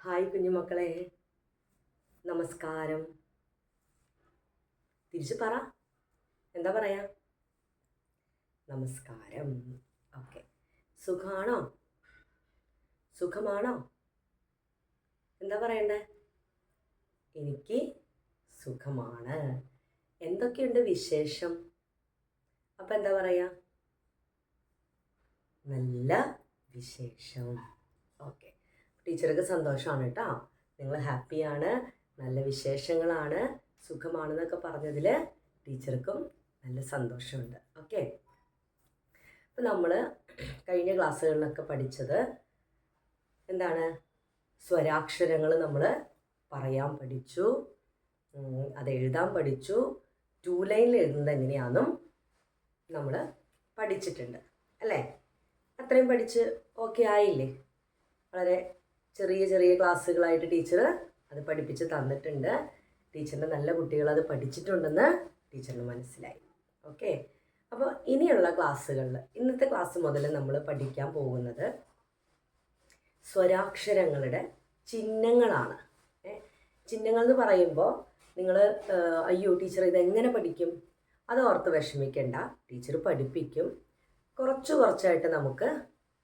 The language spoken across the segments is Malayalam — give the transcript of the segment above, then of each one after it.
ഹായ് കുഞ്ഞുമക്കളെ, നമസ്കാരം. തിരിച്ചു പറ, എന്താ പറയാ? നമസ്കാരം. ഓക്കെ. സുഖാണോ? സുഖമാണോ? എന്താ പറയണ്ടേ? എനിക്ക് സുഖമാണ്. എന്തൊക്കെയുണ്ട് വിശേഷം? അപ്പം എന്താ പറയാ? നല്ല വിശേഷം. ഓക്കെ. ടീച്ചർക്ക് സന്തോഷമാണ് കേട്ടോ. നിങ്ങൾ ഹാപ്പിയാണ്, നല്ല വിശേഷങ്ങളാണ്, സുഖമാണെന്നൊക്കെ പറഞ്ഞതിൽ ടീച്ചർക്കും നല്ല സന്തോഷമുണ്ട്. ഓക്കെ. അപ്പം നമ്മൾ കഴിഞ്ഞ ക്ലാസ്സുകളിലൊക്കെ പഠിച്ചത് എന്താണ്? സ്വരാക്ഷരങ്ങൾ നമ്മൾ പറയാൻ പഠിച്ചു, അത് എഴുതാൻ പഠിച്ചു. 2 ലൈനിൽ എഴുതുന്നത് എങ്ങനെയാണെന്നും നമ്മൾ പഠിച്ചിട്ടുണ്ട് അല്ലേ? അത്രയും പഠിച്ച് ഓക്കെ ആയില്ലേ? വളരെ ചെറിയ ചെറിയ ക്ലാസ്സുകളായിട്ട് ടീച്ചർ അത് പഠിപ്പിച്ച് തന്നിട്ടുണ്ട്. ടീച്ചറിൻ്റെ നല്ല കുട്ടികൾ അത് പഠിച്ചിട്ടുണ്ടെന്ന് ടീച്ചറിന് മനസ്സിലായി. ഓക്കെ. അപ്പോൾ ഇനിയുള്ള ക്ലാസ്സുകളിൽ, ഇന്നത്തെ ക്ലാസ് മുതൽ നമ്മൾ പഠിക്കാൻ പോകുന്നത് സ്വരാക്ഷരങ്ങളുടെ ചിഹ്നങ്ങളാണ്. ചിഹ്നങ്ങൾ എന്ന് പറയുമ്പോൾ നിങ്ങൾ അയ്യോ ടീച്ചർ ഇതെങ്ങനെ പഠിക്കും? അത് ഓർത്ത് വിഷമിക്കേണ്ട, ടീച്ചർ പഠിപ്പിക്കും. കുറച്ചായിട്ട് നമുക്ക്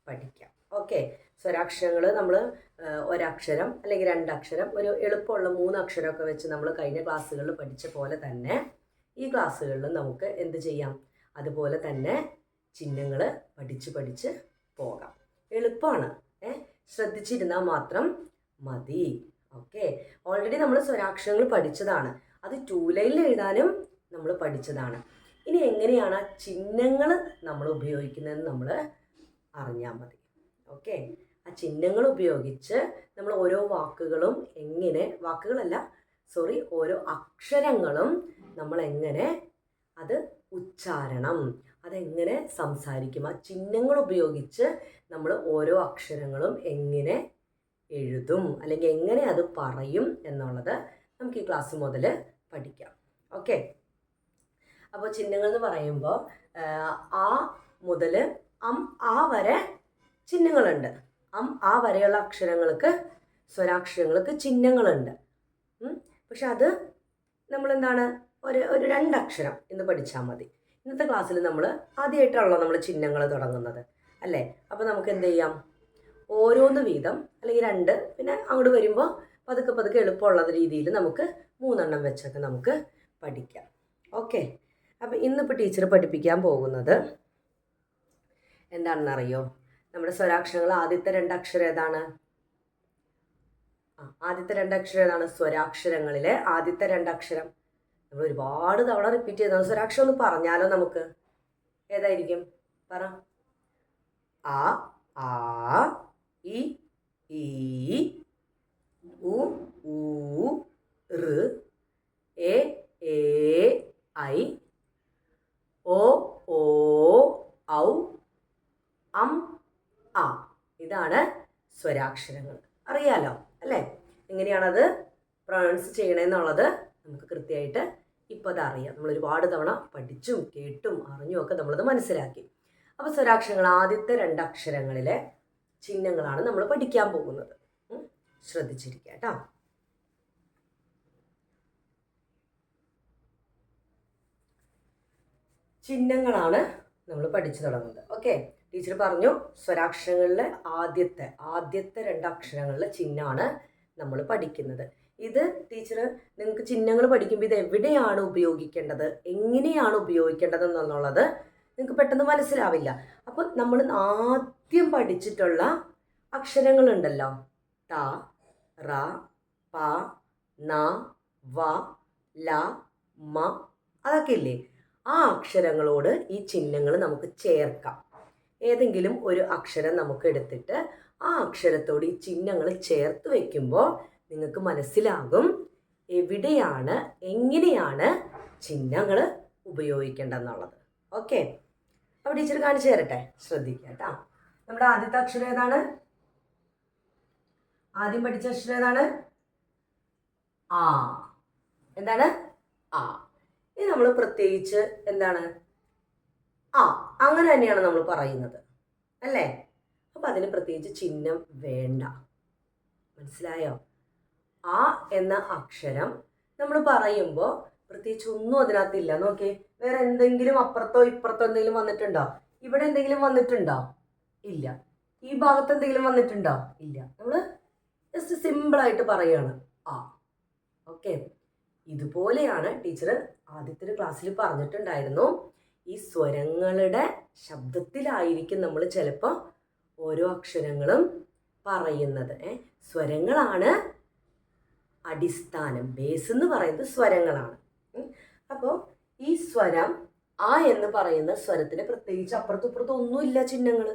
പഠിക്കാം. ഓക്കെ. സ്വരാക്ഷരങ്ങൾ നമ്മൾ ഒരക്ഷരം അല്ലെങ്കിൽ 2 അക്ഷരം, ഒരു എളുപ്പമുള്ള 3 അക്ഷരമൊക്കെ വെച്ച് നമ്മൾ കഴിഞ്ഞ ക്ലാസ്സുകളിൽ പഠിച്ച പോലെ തന്നെ ഈ ക്ലാസ്സുകളിലും നമുക്ക് എന്ത് ചെയ്യാം? അതുപോലെ തന്നെ ചിഹ്നങ്ങൾ പഠിച്ച് പോകാം. എളുപ്പമാണ്. ശ്രദ്ധിച്ചിരുന്നാൽ മാത്രം മതി. ഓക്കെ. ഓൾറെഡി നമ്മൾ സ്വരാക്ഷരങ്ങൾ പഠിച്ചതാണ്. അത് 2 ലൈനിൽ എഴുതാനും നമ്മൾ പഠിച്ചതാണ്. ഇനി എങ്ങനെയാണ് ആ ചിഹ്നങ്ങൾ നമ്മൾ ഉപയോഗിക്കുന്നതെന്ന് നമ്മൾ അറിഞ്ഞാൽ മതി. ഓക്കെ. ആ ചിഹ്നങ്ങൾ ഉപയോഗിച്ച് നമ്മൾ ഓരോ വാക്കുകളും ഓരോ അക്ഷരങ്ങളും നമ്മൾ എങ്ങനെ അത് ഉച്ചാരണം, അതെങ്ങനെ സംസാരിക്കും, ആ ചിഹ്നങ്ങൾ ഉപയോഗിച്ച് നമ്മൾ ഓരോ അക്ഷരങ്ങളും എങ്ങനെ എഴുതും അല്ലെങ്കിൽ എങ്ങനെ അത് പറയും എന്നുള്ളത് നമുക്ക് ഈ ക്ലാസ് മുതൽ പഠിക്കാം. ഓക്കെ. അപ്പോൾ ചിഹ്നങ്ങൾ എന്ന് പറയുമ്പോൾ ആ മുതൽ ആ വരെ ചിഹ്നങ്ങളുണ്ട്. ആ വരെയുള്ള അക്ഷരങ്ങൾക്ക്, സ്വരാക്ഷരങ്ങൾക്ക് ചിഹ്നങ്ങളുണ്ട്. പക്ഷെ അത് നമ്മളെന്താണ് ഒരു 2 അക്ഷരം എന്ന് പഠിച്ചാൽ മതി. ഇന്നത്തെ ക്ലാസ്സിൽ നമ്മൾ ആദ്യമായിട്ടാണല്ലോ നമ്മൾ ചിഹ്നങ്ങൾ തുടങ്ങുന്നത് അല്ലേ? അപ്പോൾ നമുക്ക് എന്ത് ചെയ്യാം? ഓരോന്ന് വീതം അല്ലെങ്കിൽ 2, പിന്നെ അങ്ങോട്ട് വരുമ്പോൾ പതുക്കെ എളുപ്പമുള്ള രീതിയിൽ നമുക്ക് 3 എണ്ണം വെച്ചൊക്കെ നമുക്ക് പഠിക്കാം. ഓക്കെ. അപ്പോൾ ഇന്നിപ്പോൾ ടീച്ചർ പഠിപ്പിക്കാൻ പോകുന്നത് എന്താണെന്നറിയോ? നമ്മുടെ സ്വരാക്ഷരങ്ങൾ ആദ്യത്തെ 2 അക്ഷരം ഏതാണ്? ആദ്യത്തെ 2 അക്ഷരം ഏതാണ്? സ്വരാക്ഷരങ്ങളിലെ ആദ്യത്തെ 2 അക്ഷരം നമ്മൾ ഒരുപാട് തവണ റിപ്പീറ്റ് ചെയ്തതാണ്. സ്വരാക്ഷരം ഒന്ന് പറഞ്ഞാലോ നമുക്ക്? ഏതായിരിക്കും? പറ. ആ, ഇ, ഈ, ഉ, ഊ, ഋ, എ, ഐ, ഓ, ഔ, ആ. ഇതാണ് സ്വരാക്ഷരങ്ങൾ. അറിയാലോ അല്ലേ? എങ്ങനെയാണത് പ്രൊനൗൺസ് ചെയ്യണമെന്നുള്ളത് നമുക്ക് കൃത്യമായിട്ട് ഇപ്പോൾ അത് അറിയാം. നമ്മൾ ഒരുപാട് തവണ പഠിച്ചും കേട്ടും അറിഞ്ഞും ഒക്കെ നമ്മളത് മനസ്സിലാക്കി. അപ്പോൾ സ്വരാക്ഷരങ്ങൾ ആദ്യത്തെ 2 അക്ഷരങ്ങളിലെ ചിഹ്നങ്ങളാണ് നമ്മൾ പഠിക്കാൻ പോകുന്നത്. ശ്രദ്ധിച്ചിരിക്കുക കേട്ടോ. ചിഹ്നങ്ങളാണ് നമ്മൾ പഠിച്ചു തുടങ്ങുന്നത്. ഓക്കെ. ടീച്ചർ പറഞ്ഞു സ്വരാക്ഷരങ്ങളിലെ ആദ്യത്തെ 2 അക്ഷരങ്ങളിലെ ചിഹ്നമാണ് നമ്മൾ പഠിക്കുന്നത്. ഇത് ടീച്ചർ നിങ്ങൾക്ക് ചിഹ്നങ്ങൾ പഠിക്കുമ്പോൾ ഇത് എവിടെയാണ് ഉപയോഗിക്കേണ്ടത്, എങ്ങനെയാണ് ഉപയോഗിക്കേണ്ടത് എന്നുള്ളത് നിങ്ങൾക്ക് പെട്ടെന്ന് മനസ്സിലാവില്ല. അപ്പോൾ നമ്മൾ ആദ്യം പഠിച്ചിട്ടുള്ള അക്ഷരങ്ങളുണ്ടല്ലോ, ത, റ, പ, ന, വ, ല, മ, അതൊക്കെ ഇല്ലേ? ആ അക്ഷരങ്ങളോട് ഈ ചിഹ്നങ്ങൾ നമുക്ക് ചേർക്കാം. ഏതെങ്കിലും ഒരു അക്ഷരം നമുക്ക് എടുത്തിട്ട് ആ അക്ഷരത്തോട് ഈ ചിഹ്നങ്ങൾ ചേർത്ത് വയ്ക്കുമ്പോൾ നിങ്ങൾക്ക് മനസ്സിലാകും എവിടെയാണ്, എങ്ങനെയാണ് ചിഹ്നങ്ങൾ ഉപയോഗിക്കേണ്ടതെന്നുള്ളത്. ഓക്കെ. അപ്പോൾ ടീച്ചർ കാണിച്ചു തരട്ടെ, ശ്രദ്ധിക്കുക കേട്ടോ. നമ്മുടെ ആദ്യത്തെ അക്ഷരം ഏതാണ്? ആദ്യം പഠിച്ച അക്ഷരം ഏതാണ്? ആ. എന്താണ്? ആ. ഇത് നമ്മൾ പ്രത്യേകിച്ച് എന്താണ്? അങ്ങനെ തന്നെയാണ് നമ്മൾ പറയുന്നത് അല്ലേ? അപ്പം അതിന് പ്രത്യേകിച്ച് ചിഹ്നം വേണ്ട. മനസ്സിലായോ? ആ എന്ന അക്ഷരം നമ്മൾ പറയുമ്പോൾ പ്രത്യേകിച്ച് ഒന്നും അതിനകത്തില്ല. നോക്കിയേ, വേറെ എന്തെങ്കിലും അപ്പുറത്തോ ഇപ്പുറത്തോ എന്തെങ്കിലും വന്നിട്ടുണ്ടോ? ഇവിടെ എന്തെങ്കിലും വന്നിട്ടുണ്ടോ? ഇല്ല. ഈ ഭാഗത്ത് എന്തെങ്കിലും വന്നിട്ടുണ്ടോ? ഇല്ല. നമ്മൾ ജസ്റ്റ് സിമ്പിളായിട്ട് പറയുകയാണ് ആ. ഓക്കെ, ഇതുപോലെയാണ് ടീച്ചർ ആദ്യത്തെ ക്ലാസ്സിൽ പറഞ്ഞിട്ടുണ്ടായിരുന്നു. ഈ സ്വരങ്ങളുടെ ശബ്ദത്തിലായിരിക്കും നമ്മൾ ചിലപ്പോൾ ഓരോ അക്ഷരങ്ങളും പറയുന്നത്. സ്വരങ്ങളാണ് അടിസ്ഥാനം, ബേസ് എന്ന് പറയുന്നത് സ്വരങ്ങളാണ്. അപ്പോൾ ഈ സ്വരം ആ എന്ന് പറയുന്ന സ്വരത്തിന് പ്രത്യേകിച്ച് അപ്പുറത്തും ഇപ്പുറത്തും ഒന്നുമില്ല ചിഹ്നങ്ങൾ.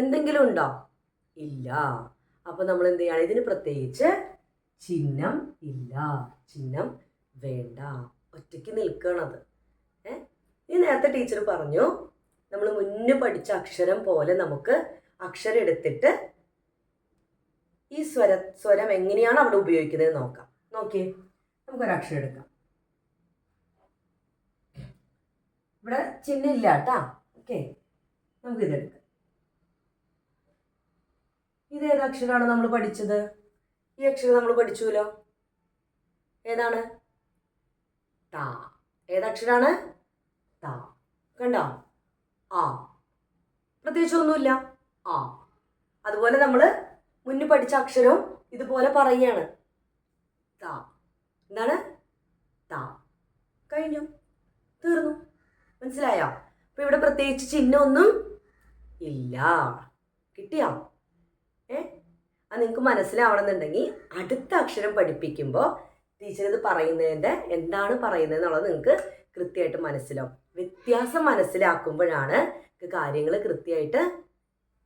എന്തെങ്കിലും ഉണ്ടോ? ഇല്ല. അപ്പോൾ നമ്മൾ എന്ത് ചെയ്യണം? ഇതിന് പ്രത്യേകിച്ച് ചിഹ്നം ഇല്ല, ചിഹ്നം വേണ്ട, ഒറ്റയ്ക്ക് നിൽക്കണത്. ഈ നേരത്തെ ടീച്ചർ പറഞ്ഞു നമ്മൾ മുന്നേ പഠിച്ച അക്ഷരം പോലെ നമുക്ക് അക്ഷരം എടുത്തിട്ട് ഈ സ്വരം എങ്ങനെയാണ് അവിടെ ഉപയോഗിക്കുന്നത് നോക്കാം. നോക്കിയേ, നമുക്കൊരക്ഷരം എടുക്കാം. ഇവിടെ ചിഹ്നം ഇല്ല കേട്ടാ. ഓക്കെ, നമുക്കിതെടുക്കാം. ഇതേത് അക്ഷരമാണ് നമ്മൾ പഠിച്ചത്? ഈ അക്ഷരം നമ്മൾ പഠിച്ചുല്ലോ. ഏതാണ്? ടാ. ഏതക്ഷരാണ്? ടാ. കണ്ടോ? ആ. പ്രത്യേകിച്ച് ഒന്നുമില്ല, ആ. അതുപോലെ നമ്മൾ മുന്നേ പഠിച്ച അക്ഷരവും ഇതുപോലെ പറയുകയാണ്. താ. എന്താണ്? താ. കഴിഞ്ഞു, തീർന്നു. മനസ്സിലായോ? അപ്പൊ ഇവിടെ പ്രത്യേകിച്ച് ചിഹ്നമൊന്നും ഇല്ല. കിട്ടിയോ? അത് നിങ്ങൾക്ക് മനസ്സിലാവണമെന്നുണ്ടെങ്കിൽ അടുത്ത അക്ഷരം പഠിപ്പിക്കുമ്പോൾ ടീച്ചർ ഇത് പറയുന്നതിൻ്റെ എന്താണ് പറയുന്നത് എന്നുള്ളത് നിങ്ങൾക്ക് കൃത്യമായിട്ട് മനസ്സിലാവും. വ്യത്യാസം മനസ്സിലാക്കുമ്പോഴാണ് കാര്യങ്ങൾ കൃത്യമായിട്ട്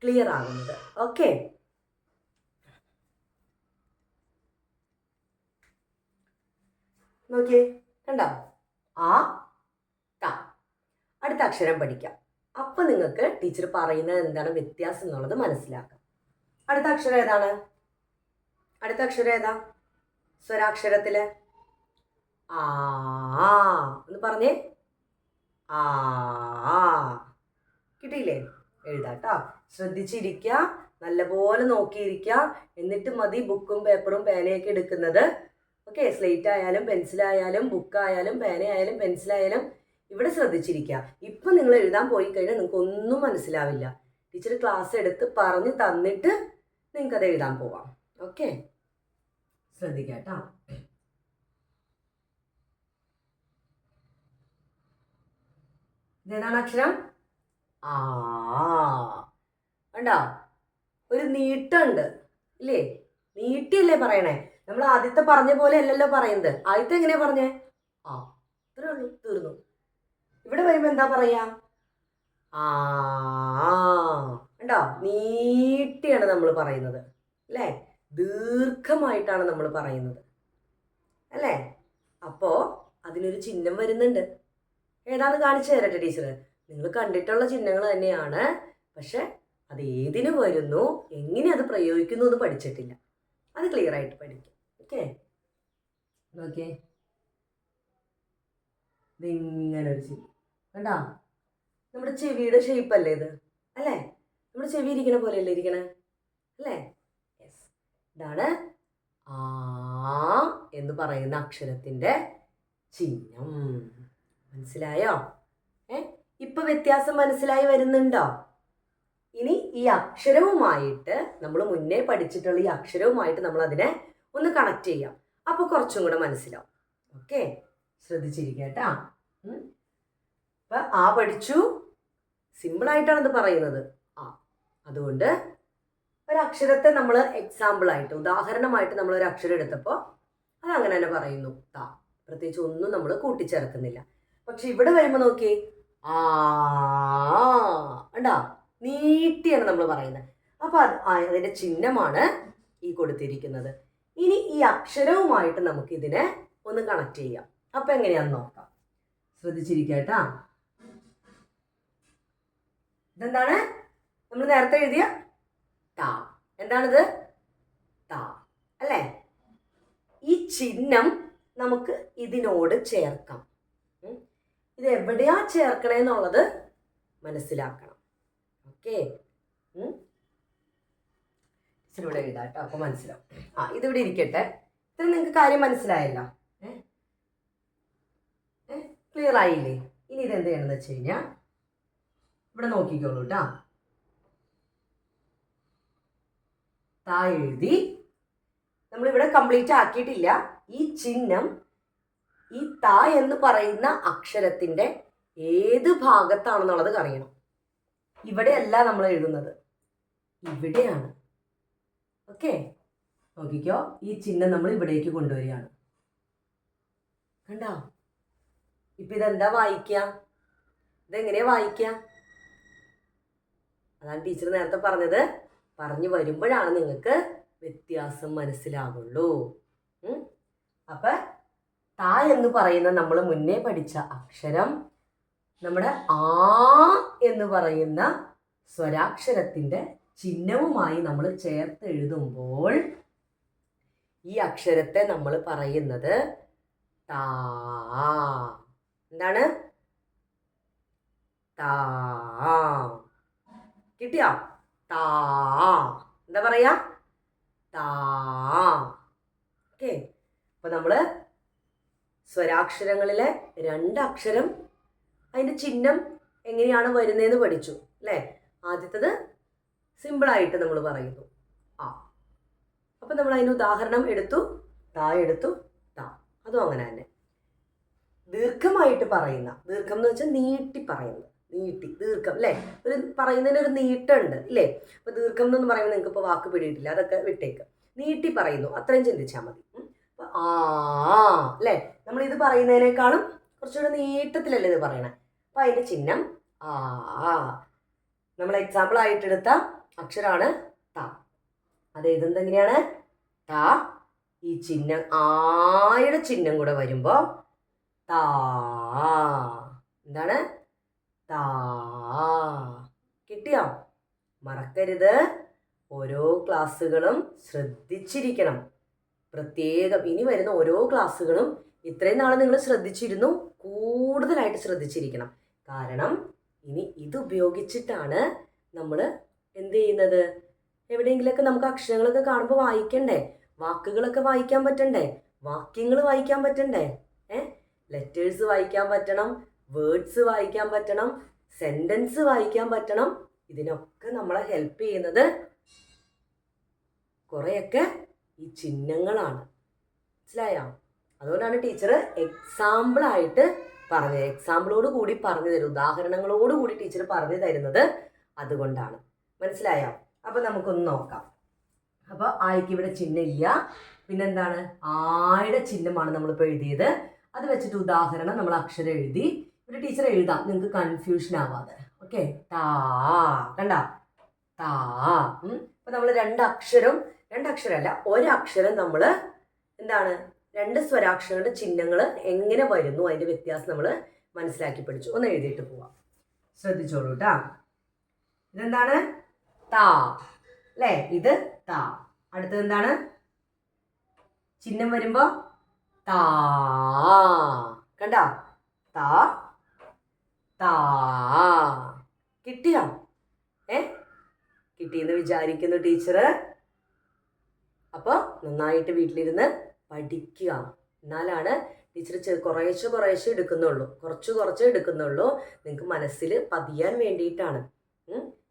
ക്ലിയർ ആകുന്നത്. ഓക്കെ, നോക്കിയേ, കണ്ടോ? ആ, ത. അടുത്ത അക്ഷരം പഠിക്കാം. അപ്പം നിങ്ങൾക്ക് ടീച്ചർ പറയുന്നത് എന്താണ് വ്യത്യാസം എന്നുള്ളത് മനസ്സിലാക്കാം. അടുത്ത അക്ഷരം ഏതാണ്? അടുത്ത അക്ഷരം ഏതാ? സ്വരാക്ഷരത്തില് ആ എന്ന് പറഞ്ഞേ. ആ. കിട്ടിയില്ലേ? എഴുതാട്ടോ. ശ്രദ്ധിച്ചിരിക്കുക, നല്ലപോലെ നോക്കിയിരിക്കുക. എന്നിട്ട് മതി ബുക്കും പേപ്പറും പേനയൊക്കെ എടുക്കുന്നത്. ഓക്കെ, സ്ലേറ്റ് ആയാലും പെൻസിലായാലും ബുക്കായാലും പേനയായാലും പെൻസിലായാലും ഇവിടെ ശ്രദ്ധിച്ചിരിക്കുക. ഇപ്പം നിങ്ങൾ എഴുതാൻ പോയി കഴിഞ്ഞാൽ നിങ്ങൾക്ക് ഒന്നും മനസ്സിലാവില്ല. ടീച്ചർ ക്ലാസ് എടുത്ത് പറഞ്ഞു തന്നിട്ട് നിങ്ങൾക്കത് എഴുതാൻ പോവാം. ഓക്കെ, ശ്രദ്ധിക്കാം കേട്ടോ. ഇതേതാണ് അക്ഷരം? ആ. കണ്ടോ? ഒരു നീട്ടുണ്ട് ഇല്ലേ? നീട്ടിയല്ലേ പറയണേ? നമ്മൾ ആദ്യത്തെ പറഞ്ഞ പോലെ അല്ലല്ലോ പറയുന്നത്. ആദ്യത്തെ എങ്ങനെയാ പറഞ്ഞേ? ആ. ഇത്രേ ഉള്ളൂ, തീർന്നു. ഇവിടെ വരുമ്പോൾ എന്താ പറയാ? ആ. കണ്ടോ? നീട്ടിയാണ് നമ്മൾ പറയുന്നത് അല്ലേ? ദീർഘമായിട്ടാണ് നമ്മൾ പറയുന്നത് അല്ലേ? അപ്പോൾ അതിനൊരു ചിഹ്നം വരുന്നുണ്ട്. ഏതാന്ന് കാണിച്ചു തരട്ടെ ടീച്ചർ? നിങ്ങൾ കണ്ടിട്ടുള്ള ചിഹ്നങ്ങൾ തന്നെയാണ്, പക്ഷെ അത് ഏതിന് വരുന്നു, എങ്ങനെ അത് പ്രയോഗിക്കുന്നു എന്ന് പഠിച്ചിട്ടില്ല. അത് ക്ലിയർ ആയിട്ട് പഠിക്കും. ഓക്കെ, നോക്കിയേ, ഇതിങ്ങനെ ഒരു ചിഹ്നം കണ്ടാ? നമ്മുടെ ചെവിയുടെ ഷേപ്പ് അല്ലേ ഇത്? അല്ലേ? നമ്മുടെ ചെവി ഇരിക്കണ പോലെയല്ലേ ഇരിക്കണേ? അല്ലേ? യെസ്. ഇതാണ് ആ എന്ന് പറയുന്ന അക്ഷരത്തിൻ്റെ ചിഹ്നം. മനസ്സിലായോ? ഇപ്പൊ വ്യത്യാസം മനസ്സിലായി വരുന്നുണ്ടോ? ഇനി ഈ അക്ഷരവുമായിട്ട് നമ്മൾ മുന്നേ പഠിച്ചിട്ടുള്ള ഈ അക്ഷരവുമായിട്ട് നമ്മൾ അതിനെ ഒന്ന് കണക്ട് ചെയ്യാം. അപ്പോൾ കുറച്ചും കൂടെ മനസ്സിലാവും. ഓക്കെ, ശ്രദ്ധിച്ചിരിക്കട്ടാ. അപ്പൊ ആ പഠിച്ചു, സിമ്പിളായിട്ടാണ് ഇത് പറയുന്നത്. ആ, അതുകൊണ്ട് ഒരക്ഷരത്തെ നമ്മൾ എക്സാമ്പിളായിട്ട് ഉദാഹരണമായിട്ട് നമ്മൾ ഒരു അക്ഷരം എടുത്തപ്പോൾ അത് അങ്ങനെ തന്നെ പറയുന്നു. താ. പ്രത്യേകിച്ച് ഒന്നും നമ്മൾ കൂട്ടിച്ചേർക്കുന്നില്ല. പക്ഷെ ഇവിടെ വരുമ്പോൾ നോക്കി, ആ ഉണ്ടാ, നീട്ടിയാണ് നമ്മൾ പറയുന്നത്. അപ്പോൾ അതിൻ്റെ ചിഹ്നമാണ് ഈ കൊടുത്തിരിക്കുന്നത്. ഇനി ഈ അക്ഷരവുമായിട്ട് നമുക്ക് ഇതിനെ ഒന്ന് കണക്ട് ചെയ്യാം. അപ്പം എങ്ങനെയാണെന്ന് നോക്കാം. ശ്രദ്ധിച്ചിരിക്കട്ടാ. ഇതെന്താണ്? നമ്മൾ നേരത്തെ എഴുതിയ താ. എന്താണിത്? താ അല്ലേ? ഈ ചിഹ്നം നമുക്ക് ഇതിനോട് ചേർക്കാം. ഇത് എവിടെയാ ചേർക്കണേന്നുള്ളത് മനസ്സിലാക്കണം. ഓക്കെ, ഇവിടെ എഴുതാട്ടോ, അപ്പോൾ മനസ്സിലാവും. ഇതിവിടെ ഇരിക്കട്ടെ. ഇത്ര നിങ്ങൾക്ക് കാര്യം മനസ്സിലായല്ലോ? ക്ലിയർ ആയില്ലേ? ഇനി ഇതെന്ത് ചെയ്യണമെന്ന് വെച്ച് കഴിഞ്ഞാൽ ഇവിടെ നോക്കിക്കോളൂ കേട്ടോ. താ എഴുതി നമ്മളിവിടെ കംപ്ലീറ്റ് ആക്കിയിട്ടില്ല. ഈ ചിഹ്നം ഈ താ എന്ന് പറയുന്ന അക്ഷരത്തിൻ്റെ ഏത് ഭാഗത്താണെന്നുള്ളത് അറിയണം. ഇവിടെയല്ല നമ്മൾ എഴുതുന്നത്, ഇവിടെയാണ്. ഓക്കെ, നോക്കിക്കോ. ഈ ചിഹ്നം നമ്മൾ ഇവിടേക്ക് കൊണ്ടുവരികയാണ്. കണ്ടോ? ഇപ്പം ഇതെന്താ വായിക്കുക? ഇതെങ്ങനെയാ വായിക്കുക? അതാണ് ടീച്ചർ നേരത്തെ പറഞ്ഞത്. പറഞ്ഞു വരുമ്പോഴാണ് നിങ്ങൾക്ക് വ്യത്യാസം മനസ്സിലാകുള്ളൂ. അപ്പം താ എന്ന് പറയുന്ന നമ്മൾ മുന്നേ പഠിച്ച അക്ഷരം നമ്മുടെ ആ എന്ന് പറയുന്ന സ്വരാക്ഷരത്തിൻ്റെ ചിഹ്നവുമായി നമ്മൾ ചേർത്ത് എഴുതുമ്പോൾ ഈ അക്ഷരത്തെ നമ്മൾ പറയുന്നത് താ. എന്താണ്? താ. കിട്ടിയോ? താ. എന്താ പറയാ? താ. ഓക്കെ, അപ്പൊ നമ്മള് സ്വരാക്ഷരങ്ങളിലെ 2 അക്ഷരം അതിന്റെ ചിഹ്നം എങ്ങനെയാണ് വരുന്നതെന്ന് പഠിച്ചു അല്ലേ? ആദ്യത്തത് സിമ്പിളായിട്ട് നമ്മൾ പറയുന്നു ആ. അപ്പം നമ്മൾ അതിന് ഉദാഹരണം എടുത്തു, താ എടുത്തു, താ. അതും അങ്ങനെ തന്നെ. ദീർഘമായിട്ട് പറയുന്ന, ദീർഘം എന്ന് വെച്ചാൽ നീട്ടി പറയുന്നത്, നീട്ടി ദീർഘം അല്ലേ? ഒരു പറയുന്നതിന് ഒരു നീട്ടമുണ്ട് ഇല്ലേ? അപ്പൊ ദീർഘം എന്ന് പറയുമ്പോൾ നിങ്ങൾക്ക് ഇപ്പോൾ വാക്ക് പിടിയിട്ടില്ല, അതൊക്കെ വിട്ടേക്ക്. നീട്ടി പറയുന്നു, അത്രയും ചിന്തിച്ചാൽ മതി. അപ്പൊ ആ അല്ലേ? നമ്മൾ ഇത് പറയുന്നതിനേക്കാളും കുറച്ചുകൂടെ നീട്ടത്തിലല്ലേ ഇത് പറയണേ? അപ്പൊ അതിന്റെ ചിഹ്നം ആ. നമ്മൾ എക്സാമ്പിൾ ആയിട്ടെടുത്ത അക്ഷരമാണ് ത. അത് എഴുതുന്നത് എങ്ങനെയാണ്? ത. ഈ ചിഹ്നം ആയുടെ ചിഹ്നം കൂടെ വരുമ്പോൾ താ. എന്താണ്? താ. കിട്ടിയോ? മറക്കരുത്, ഓരോ ക്ലാസ്സുകളും ശ്രദ്ധിച്ചിരിക്കണം. പ്രത്യേകം ഇനി വരുന്ന ഓരോ ക്ലാസ്സുകളും ഇത്രയും നാൾ നിങ്ങൾ ശ്രദ്ധിച്ചിരുന്നു, കൂടുതലായിട്ട് ശ്രദ്ധിച്ചിരിക്കണം. കാരണം ഇനി ഇത് ഉപയോഗിച്ചിട്ടാണ് നമ്മൾ എന്ത് ചെയ്യുന്നത്? എവിടെയെങ്കിലുമൊക്കെ നമുക്ക് അക്ഷരങ്ങളൊക്കെ കാണുമ്പോൾ വായിക്കണ്ടേ? വാക്കുകളൊക്കെ വായിക്കാൻ പറ്റണ്ടേ? വാക്യങ്ങൾ വായിക്കാൻ പറ്റണ്ടേ? ലെറ്റേഴ്സ് വായിക്കാൻ പറ്റണം, വേർഡ്സ് വായിക്കാൻ പറ്റണം, സെൻറ്റൻസ് വായിക്കാൻ പറ്റണം. ഇതിനൊക്കെ നമ്മളെ ഹെൽപ്പ് ചെയ്യുന്നത് കുറേയൊക്കെ ഈ ചിഹ്നങ്ങളാണ്. മനസ്സിലായോ? അതുകൊണ്ടാണ് ടീച്ചർ എക്സാമ്പിളായിട്ട് പറഞ്ഞത്, എക്സാമ്പിളോട് കൂടി പറഞ്ഞു തരും, ഉദാഹരണങ്ങളോട് കൂടി ടീച്ചർ പറഞ്ഞു തരുന്നത് അതുകൊണ്ടാണ്. മനസ്സിലായോ? അപ്പം നമുക്കൊന്ന് നോക്കാം. അപ്പോൾ ആയിക്ക് ഇവിടെ ചിഹ്നം ഇല്ല, പിന്നെന്താണ്? ആയുടെ ചിഹ്നമാണ് നമ്മളിപ്പോൾ എഴുതിയത്. അത് വെച്ചിട്ട് ഉദാഹരണം നമ്മൾ അക്ഷരം എഴുതി. ഇവിടെ ടീച്ചർ എഴുതാം, നിങ്ങൾക്ക് കൺഫ്യൂഷൻ ആവാതെ. ഓക്കെ, താ. കണ്ട? താ. അപ്പം നമ്മൾ 2 അക്ഷരമല്ല, ഒരക്ഷരം നമ്മൾ എന്താണ്, 2 സ്വരാക്ഷരങ്ങളുടെ ചിഹ്നങ്ങൾ എങ്ങനെ വരുന്നു, അതിൻ്റെ വ്യത്യാസം നമ്മൾ മനസ്സിലാക്കി പഠിച്ചു. ഒന്ന് എഴുതിയിട്ട് പോവാം, ശ്രദ്ധിച്ചോളൂ കേട്ടാ. ഇതെന്താണ്? താ അല്ലേ? ഇത് താ. അടുത്തത് എന്താണ്? ചിഹ്നം വരുമ്പോ താ. കണ്ട? താ. താ. കിട്ടിയോ? കിട്ടിയെന്ന് വിചാരിക്കുന്നു ടീച്ചർ. അപ്പോൾ നന്നായിട്ട് വീട്ടിലിരുന്ന് പഠിക്കുക. എന്നാലാണ് ടീച്ചർ കുറേശ്ശെ എടുക്കുന്നുള്ളൂ, കുറച്ച് എടുക്കുന്നുള്ളൂ. നിങ്ങൾക്ക് മനസ്സിൽ പതിയാൻ വേണ്ടിയിട്ടാണ്.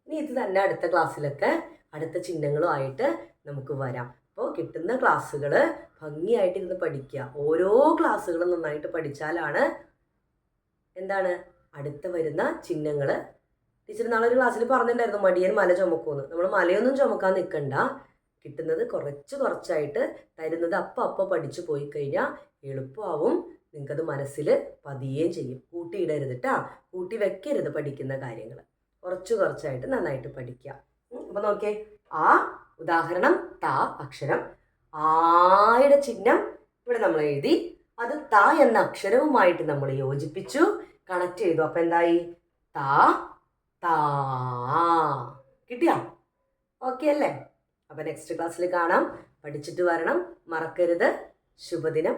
ഇനി ഇത് തന്നെ അടുത്ത ക്ലാസ്സിലൊക്കെ അടുത്ത ചിഹ്നങ്ങളുമായിട്ട് നമുക്ക് വരാം. അപ്പോൾ കിട്ടുന്ന ക്ലാസ്സുകൾ ഭംഗിയായിട്ടിരുന്ന് പഠിക്കുക. ഓരോ ക്ലാസ്സുകളും നന്നായിട്ട് പഠിച്ചാലാണ് എന്താണ് അടുത്ത വരുന്ന ചിഹ്നങ്ങൾ. ടീച്ചർ നാളെ ഒരു ക്ലാസ്സിൽ പറഞ്ഞിട്ടുണ്ടായിരുന്നു മടിയൻ മല ചുമക്കുമെന്ന്. നമ്മൾ മലയൊന്നും ചുമക്കാൻ നിൽക്കണ്ട, കിട്ടുന്നത് കുറച്ചായിട്ട് തരുന്നത് അപ്പം പഠിച്ചു പോയി കഴിഞ്ഞാൽ എളുപ്പമാവും. നിങ്ങൾക്കത് മനസ്സിൽ പതിയുകയും ചെയ്യും. കൂട്ടിയിടരുത് കേട്ടോ, കൂട്ടി വെക്കരുത് പഠിക്കുന്ന കാര്യങ്ങൾ. കുറച്ചായിട്ട് നന്നായിട്ട് പഠിക്കുക. അപ്പം നോക്കിയേ, ആ ഉദാഹരണം താ അക്ഷരം, ആയുടെ ചിഹ്നം ഇവിടെ നമ്മൾ എഴുതി, അത് താ എന്ന അക്ഷരവുമായിട്ട് നമ്മൾ യോജിപ്പിച്ചു, കണക്ട് ചെയ്തു. അപ്പം എന്തായി? താ. താ. കിട്ടിയോ? ഓക്കെ അല്ലേ? അപ്പം നെക്സ്റ്റ് ക്ലാസ്സിൽ കാണാം. പഠിച്ചിട്ട് വരണം, മറക്കരുത്. ശുഭദിനം.